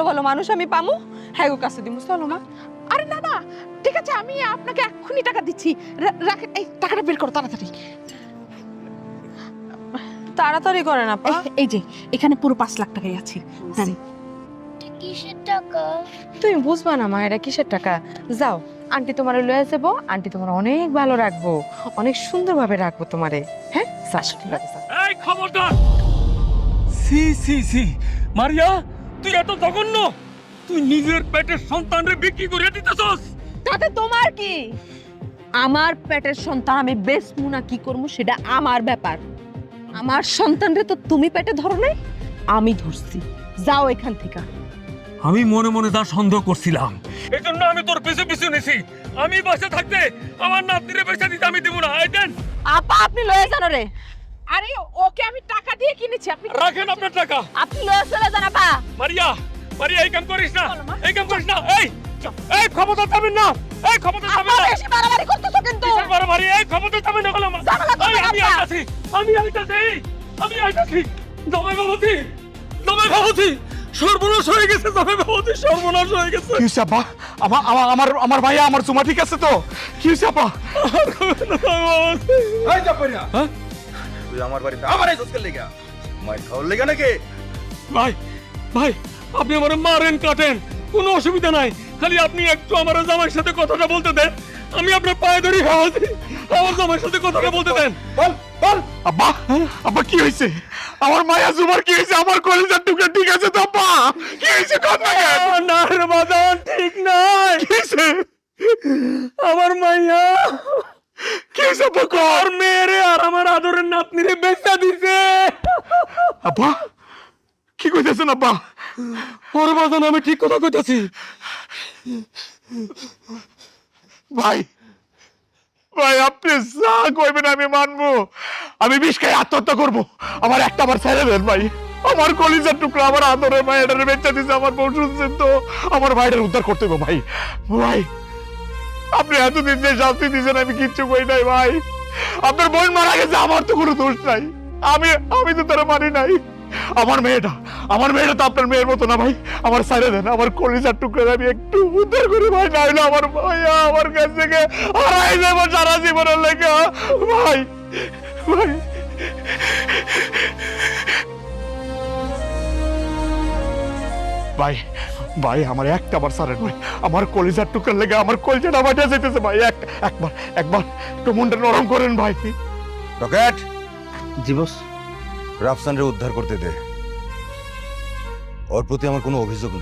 ভালো মানুষ আমি পামু, হ্যাঁ গো কাছে দিমু। চলো মা। আরে না না, ঠিক আছে, আমি আপনাকে এক্ষুনি টাকা দিচ্ছি। রাখেন, এই টাকাটা বের করো তাড়াতাড়ি। তাড়াতাড়ি করেন আপা। এই যে এখানে পুরো 5 লাখ টাকাই আছে। হ্যাঁ, কিসের টাকা? তুমি বুঝবা না মা এটা কিসের টাকা। যাও, আন্টি তোমারে লয়ে যাবো, আন্টি তোমার অনেক ভালো রাখবো, অনেক সুন্দরভাবে রাখবো তোমারে। হ্যাঁ যাও, ঠিক আছে, যাও। এই খবরদার! সি সি সি মারিয়া, তুই এত জঘন্য! তুই নিজের পেটের সন্তানরে বিক্রি করে দিতেছস। তাতে তোমার কি? আমার পেটের সন্তান আমি বেচমু না কি করবো সেটা আমার ব্যাপার। আমার সন্তানরে তো তুমি পেটে ধরো নাই, আমি ধরছি। যাও এখান থেকে। আমি মনে মনে যা সন্দেহ করছিলাম, এই জন্য আমি তোর পিছু পিছু নিছি। আমি বাসা থাকতে আমার নাতিরে পয়সা দিতে আমি দিব না। এই দেন, আপা আপনি লয়ে যান রে, আরে ওকে আমি টাকা দিয়ে কিনেছি, আপনি রাখেন আপনার টাকা। আপনি লয়ে চলে যান আপা। মারিয়া, মারিয়া এই কাম করিস না, চলো, মা। এই কাম করিস না। এই খবরদার যাবেন না, এই খবরদার যাবেন আপা না। বেশি বাড়াবাড়ি করতেছো কিন্তু। কিসের মারামারি? এই খবরদার যাবেন না বলো মা। ঝামেলা করবেন এই, আমি আপা। আইতাছি, আমি আইতাছি, আমি আইতাছি। জমাই বাবুতি, জমাই বাবুতি, সর্বনাশ হয়ে গেছে। জমাই বাবুতি, সর্বনাশ হয়ে গেছে। কি হইছে আপা? আমার ভাইয়া আমার জুমা ঠিক আছে তো? কি হইছে আপা? এই যা কইরা তুই আমার বাড়িতে আমার এই দোস্তের লেগা মার খাওয়ার লেগা নাকি? ভাই, ভাই, আপনি আমার মারেন কাটেন, কোনো অসুবিধা নাই। খালি আপনি একটু আমার জামাইয়ের সাথে কথাটা বলতে দেন। আমি আপনার পায়ে ধরে খাওয়াছি, আমার জামাইয়ের সাথে কথাটা বলতে দেন। বল বল। আব্বা, আব্বা কি হইছে? আমার মায়া জুমার কি হইছে? আমার কলিজার টুকরা ঠিক আছে তো আব্বা? কি হইছে কথা বলেন? না রে বাজান, ঠিক নাই। কি হইছে? আমার মাইয়া কি হইছে আব্বা কর? আর মেয়েরে আর আমার আদরের নাতনিরে বেচা দিছে। আব্বা কি কইতেছেন আব্বা? ওরে বাজান, আমি ঠিক কথা কইতাছি। ভাই, ভাই আপনি যা কইবেন আমি মানবো। আমি বিষ খাই আত্মহত্যা করবো। আমার একটা বার ছেড়ে দেন ভাই। আমার কলিজার টুকরা, আমার আদরের মায়ের বেচা দিছে। আমার বউ শুনছেন তো, আমার ভাইটার উদ্ধার করতে হবে ভাই। ভাই আপনি এতদিন যে শাস্তি দিয়েছেন আমি কিচ্ছু কই নাই ভাই। আপনার বোন মারা গেছে, আমার তো কোনো দোষ নাই। আমি তো তারা মানি নাই। আমার মেয়েটা তো আপনার মেয়ের মতো না ভাই। আমার সাইরে দেন, আমার কলিজার টুকরা আমি একটু উদ্ধার করি ভাই। না হলে আমার ভাইয়া আমার কাছ থেকে হারাই যাবো সারা জীবনের লেগে ভাই। ভাই ভাই ভাই আমার একটা বার সারেন ভাই। আমার কলিজার টুকরার লেগে আমার কলিজাটা বাটা যেতেছে ভাই। একবার একটু মনটা নরম করেন ভাই। রকেট, জি বস। রাফসানরে উদ্ধার করতে দে। ওর প্রতি আমার কোনো অভিযোগ নাই।